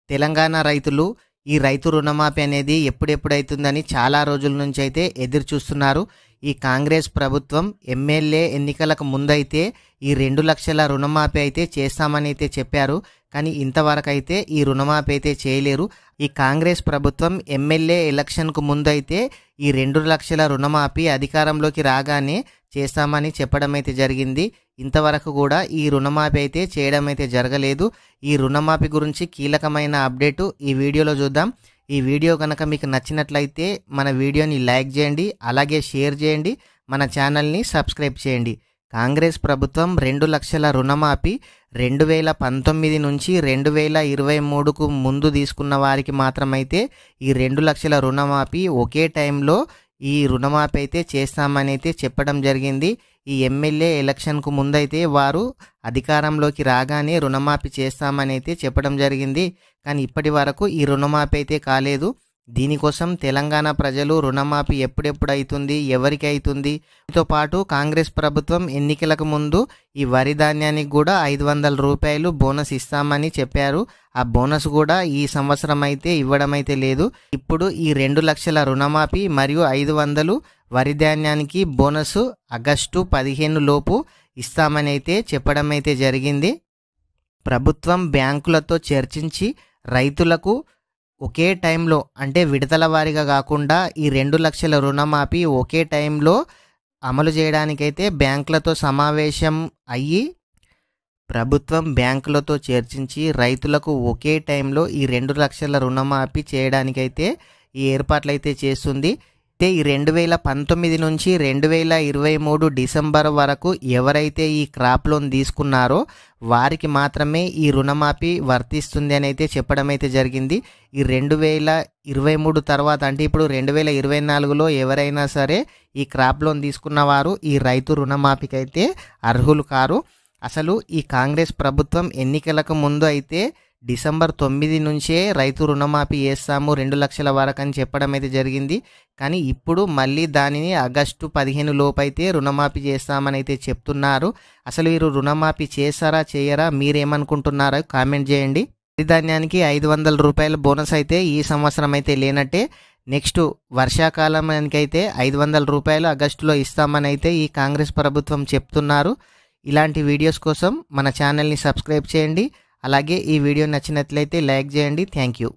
తెలంగాణ రైతులు ఈ రైతు రుణమాఫీ అనేది ఎప్పుడెప్పుడైతుందని చాలా రోజుల నుంచి అయితే ఎదురు చూస్తున్నారు. ఈ కాంగ్రెస్ ప్రభుత్వం ఎమ్మెల్యే ఎన్నికలకు ముందైతే ఈ 2 లక్షల రుణమాఫీ అయితే చేస్తామని అయితే చెప్పారు. కానీ ఇంతవరకు అయితే ఈ రుణమాఫీ అయితే చేయలేరు. ఈ కాంగ్రెస్ ప్రభుత్వం ఎమ్మెల్యే ఎలక్షన్కు ముందైతే ఈ 2 లక్షల రుణమాఫీ అధికారంలోకి రాగానే చేస్తామని చెప్పడం అయితే జరిగింది. ఇంతవరకు కూడా ఈ రుణమాఫీ అయితే చేయడం అయితే జరగలేదు. ఈ రుణమాఫీ గురించి కీలకమైన అప్డేటు ఈ వీడియోలో చూద్దాం. ఈ వీడియో కనుక మీకు నచ్చినట్లయితే మన వీడియోని లైక్ చేయండి, అలాగే షేర్ చేయండి, మన ఛానల్ని సబ్స్క్రైబ్ చేయండి. కాంగ్రెస్ ప్రభుత్వం 2 లక్షల రుణమాఫీ 2019 నుంచి 2023కు ముందు తీసుకున్న వారికి మాత్రమైతే ఈ 2 లక్షల రుణమాఫీ ఒకే టైంలో ఈ రుణమాఫీ అయితే చేస్తామని అయితే చెప్పడం జరిగింది. ఈ ఎమ్మెల్యే ఎలక్షన్కు ముందైతే వారు అధికారంలోకి రాగానే రుణమాఫీ చేస్తామని అయితే చెప్పడం జరిగింది. కానీ ఇప్పటి వరకు ఈ రుణమాఫీ అయితే కాలేదు. దీనికోసం తెలంగాణ ప్రజలు రుణమాఫీ ఎప్పుడెప్పుడు అవుతుంది, ఎవరికి అవుతుంది, దీంతో పాటు కాంగ్రెస్ ప్రభుత్వం ఎన్నికలకు ముందు ఈ వరి ధాన్యానికి కూడా 500 రూపాయలు బోనస్ ఇస్తామని చెప్పారు. ఆ బోనస్ కూడా ఈ సంవత్సరం అయితే ఇవ్వడం అయితే లేదు. ఇప్పుడు ఈ 2 లక్షల రుణమాఫీ మరియు 500 వరి ధాన్యానికి బోనస్ ఆగస్టు 15 లోపు ఇస్తామని అయితే చెప్పడం అయితే జరిగింది. ప్రభుత్వం బ్యాంకులతో చర్చించి రైతులకు ఒకే టైంలో అంటే విడతల వారీగా కాకుండా ఈ 2 లక్షల రుణమాఫీ ఒకే టైంలో అమలు చేయడానికైతే బ్యాంకులతో సమావేశం అయ్యి ప్రభుత్వం బ్యాంకులతో చర్చించి రైతులకు ఒకే టైంలో ఈ 2 లక్షల రుణమాఫీ చేయడానికైతే ఈ ఏర్పాట్లు అయితే చేస్తుంది. అయితే ఈ 2019 నుంచి 2023 డిసెంబర్ వరకు ఎవరైతే ఈ క్రాప్ లోన్ తీసుకున్నారో వారికి మాత్రమే ఈ రుణమాఫీ వర్తిస్తుంది అని అయితే చెప్పడం అయితే జరిగింది. ఈ 2023 తర్వాత అంటే ఇప్పుడు 2024లో ఎవరైనా సరే ఈ క్రాప్ లోన్ తీసుకున్న వారు ఈ రైతు రుణమాఫీకి అయితే అర్హులు కారు. అసలు ఈ కాంగ్రెస్ ప్రభుత్వం ఎన్నికలకు ముందు అయితే డిసెంబర్ 9 నుంచే రైతు రుణమాఫీ చేస్తాము 2 లక్షల వరకు అని చెప్పడం అయితే జరిగింది. కానీ ఇప్పుడు మళ్ళీ దానిని ఆగస్టు 15 లోపు అయితే రుణమాఫీ చేస్తామని అయితే చెప్తున్నారు. అసలు వీరు రుణమాఫీ చేస్తారా చేయరా మీరేమనుకుంటున్నారో కామెంట్ చేయండి. వరి ధాన్యానికి 500 రూపాయల బోనస్ అయితే ఈ సంవత్సరం అయితే లేనట్టే. నెక్స్ట్ వర్షాకాలానికి అయితే 500 రూపాయలు ఆగస్టులో ఇస్తామని అయితే ఈ కాంగ్రెస్ ప్రభుత్వం చెప్తున్నారు. ఇలాంటి వీడియోస్ కోసం మన ఛానల్ని సబ్స్క్రైబ్ చేయండి. అలాగే ఈ వీడియో నచ్చినట్లయితే లైక్ చేయండి. Thank you.